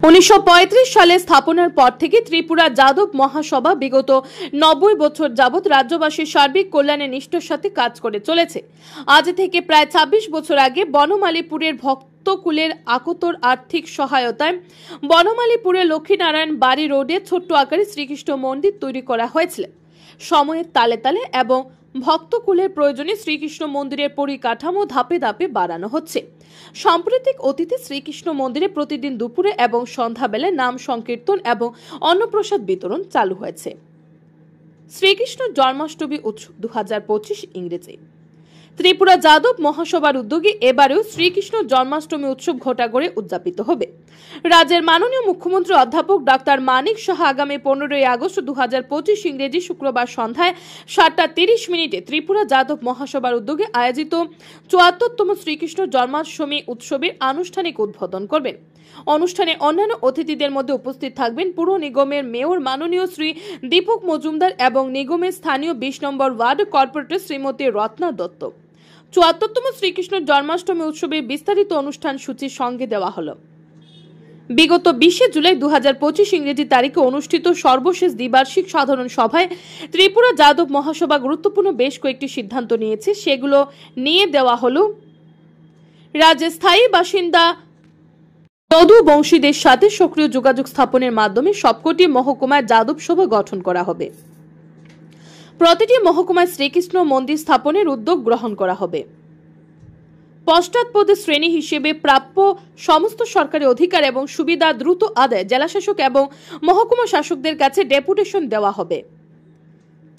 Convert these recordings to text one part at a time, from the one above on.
1935 সালে স্থাপনার পর থেকে ত্রিপুরা যাদব মহাসভা বিগত 90 বছর যাবৎ রাজ্যবাসীর সার্বিক কল্যাণে নিষ্ঠার সাথে কাজ করে চলেছে। আজ থেকে প্রায় 26 বছর আগে বনমালীপুরের ভক্তকুলের আকতর আর্থিক সহায়তায় বনমালীপুরের লক্ষ্মীনারায়ণ বাড়ি রোডে ছোট্ট আকারে শ্রীকৃষ্ণ মন্দির তৈরি করা হয়েছিল। সময়ের তালে তালে এবং ভক্তকুলের প্রয়োজনে শ্রীকৃষ্ণ মন্দিরের পরিকাঠামো ধাপে ধাপে বাড়ানো হচ্ছে। সাম্প্রতিক অতীতে শ্রীকৃষ্ণ মন্দিরে প্রতিদিন দুপুরে এবং সন্ধ্যাবেলায় নাম সংকীর্তন এবং অন্নপ্রসাদ বিতরণ চালু হয়েছে। শ্রীকৃষ্ণ জন্মাষ্টমী উৎসব 2025 ইংরেজি। ত্রিপুরা যাদব মহাসভার উদ্যোগে এবারেও শ্রীকৃষ্ণ জন্মাষ্টমী উৎসব ঘোটাঘরে উদযাপিত হবে। রাজ্যের মাননীয় মুখ্যমন্ত্রী অধ্যাপক ডাক্তার মানিক সাহা আগামী 15 আগস্ট 2025 ইংরেজি শুক্রবার সন্ধ্যায় 7:30 ত্রিপুরা যাদব মহাসভার উদ্যোগে আয়োজিত 74তম শ্রীকৃষ্ণ জন্মাষ্টমী উৎসবের আনুষ্ঠানিক উদ্বোধন করবেন। অনুষ্ঠানে অন্যান্য অতিথিদের মধ্যে উপস্থিত থাকবেন পুর নিগমের মেয়র মাননীয় শ্রী দীপক মজুমদার এবং নিগমের স্থানীয় 20 নম্বর ওয়ার্ড কর্পোরেটর শ্রীমতী রত্না দত্ত। 74তম শ্রীকৃষ্ণ জন্মাষ্টমী উৎসবের বিস্তারিত অনুষ্ঠান সূচির সঙ্গে দেওয়া হলো। বিগত 20 জুলাই 2025 ইংরেজি তারিখে অনুষ্ঠিত সর্বশেষ দ্বিবার্ষিক সাধারণ সভায় ত্রিপুরা যাদব মহাসভা গুরুত্বপূর্ণ বেশ কয়েকটি সিদ্ধান্ত নিয়েছে। সেগুলো নিয়ে দেওয়া হলো রাজ্যের স্থায়ী বাসিন্দা যদু বংশীদের সাথে সক্রিয় যোগাযোগ স্থাপনের মাধ্যমে সবকটি মহকুমায় যাদব সভা গঠন করা হবে। প্রতিটি মহকুমায় শ্রীকৃষ্ণ মন্দির স্থাপনের উদ্যোগ গ্রহণ করা হবে। পশ্চাৎপদ শ্রেণী হিসেবে প্রাপ্য সমস্ত সরকারি অধিকার এবং সুবিধা দ্রুত আদায় জেলাশাসক এবং মহকুমা শাসকদের কাছে ডেপুটেশন দেওয়া হবে।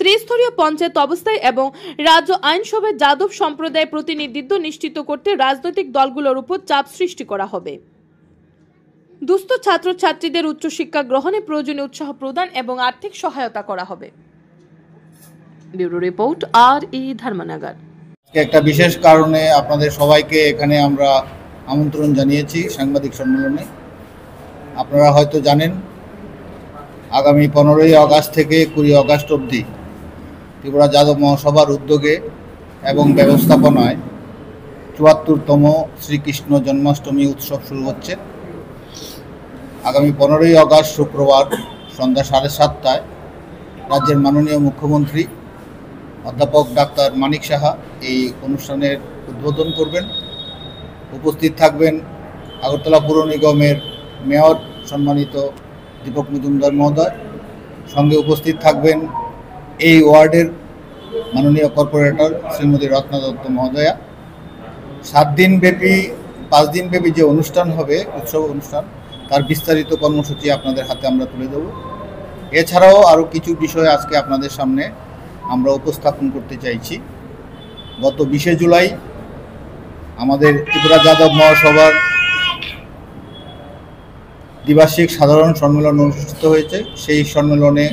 ত্রিস্তরীয় পঞ্চায়েত অবস্থায় এবং রাজ্য আইনসভায় যাদব সম্প্রদায়ের প্রতিনিধিত্ব নিশ্চিত করতে রাজনৈতিক দলগুলোর উপর চাপ সৃষ্টি করা হবে। দুস্থ ছাত্রছাত্রীদের উচ্চশিক্ষা গ্রহণে প্রয়োজনীয় উৎসাহ প্রদান এবং আর্থিক সহায়তা করা হবে। Bureau report R E. ধর্মনগর। একটা বিশেষ কারণে আপনাদের সবাইকে এখানে আমরা আমন্ত্রণ জানিয়েছি সাংবাদিক সম্মেলনে। আপনারা হয়তো জানেন আগামী 15 আগস্ট থেকে 20 আগস্ট অবধি ত্রিপুরা যাদব মহাসভার উদ্যোগে এবং ব্যবস্থাপনায় 74তম শ্রীকৃষ্ণ জন্মাষ্টমী উৎসব শুরু হচ্ছে। আগামী 15 আগস্ট শুক্রবার সন্ধ্যা 7:30টায় রাজ্যের মাননীয় মুখ্যমন্ত্রী অধ্যাপক ডাক্তার মানিক সাহা এই অনুষ্ঠানের উদ্বোধন করবেন। উপস্থিত থাকবেন আগরতলা পুর নিগমের মেয়র সম্মানিত দীপক মজুমদার মহোদয়, সঙ্গে উপস্থিত থাকবেন এই ওয়ার্ডের মাননীয় কর্পোরেটর শ্রীমতী রত্না দত্ত মহোদয়া। 5 দিনব্যাপী যে অনুষ্ঠান হবে, উৎসব অনুষ্ঠান, তার বিস্তারিত কর্মসূচি আপনাদের হাতে আমরা তুলে দেব। এছাড়াও আরও কিছু বিষয় আজকে আপনাদের সামনে আমরা উপস্থাপন করতে চাইছি। গত 20 জুলাই আমাদের ত্রিপুরা যাদব মহাসভার দ্বিবার্ষিক সাধারণ সম্মেলন অনুষ্ঠিত হয়েছে। সেই সম্মেলনে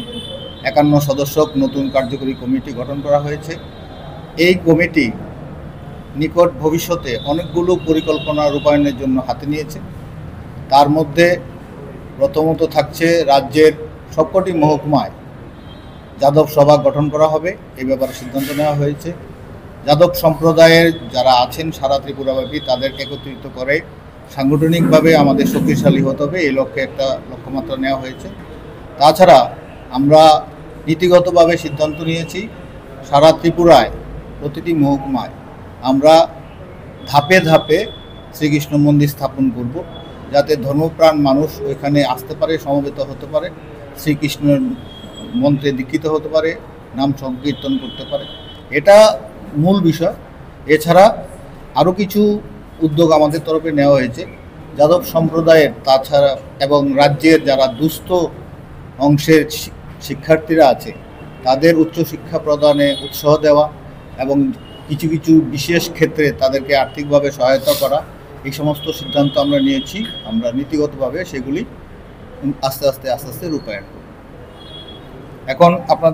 51 সদস্যক নতুন কার্যকরী কমিটি গঠন করা হয়েছে। এই কমিটি নিকট ভবিষ্যতে অনেকগুলো পরিকল্পনা রূপায়ণের জন্য হাতে নিয়েছে। তার মধ্যে প্রথমত থাকছে রাজ্যের সবকটি মহকুমায় যাদব সভা গঠন করা হবে, এই ব্যাপারে সিদ্ধান্ত নেওয়া হয়েছে। যাদব সম্প্রদায়ের যারা আছেন সারা ত্রিপুরাব্যাপী তাদেরকে একত্রিত করে সাংগঠনিকভাবে আমাদের শক্তিশালী হতে হবে, এই লক্ষ্যে একটা লক্ষ্যমাত্রা নেওয়া হয়েছে। তাছাড়া আমরা নীতিগতভাবে সিদ্ধান্ত নিয়েছি সারা ত্রিপুরায় প্রতিটি মহকুমায় আমরা ধাপে ধাপে শ্রীকৃষ্ণ মন্দির স্থাপন করব, যাতে ধর্মপ্রাণ মানুষ ওইখানে আসতে পারে, সমবেত হতে পারে, শ্রীকৃষ্ণের মন্ত্রে দীক্ষিত হতে পারে, নাম সংকীর্তন করতে পারে। এটা মূল বিষয়। এছাড়া আরও কিছু উদ্যোগ আমাদের তরফে নেওয়া হয়েছে। যাদব সম্প্রদায়ের তাছাড়া এবং রাজ্যের যারা দুস্থ অংশের শিক্ষার্থীরা আছে তাদের উচ্চশিক্ষা প্রদানে উৎসাহ দেওয়া এবং কিছু কিছু বিশেষ ক্ষেত্রে তাদেরকে আর্থিকভাবে সহায়তা করা, এই সমস্ত সিদ্ধান্ত আমরা নিয়েছি। আমরা নীতিগতভাবে সেগুলি আস্তে আস্তে রূপায়ণ করব। এখন আপনাদের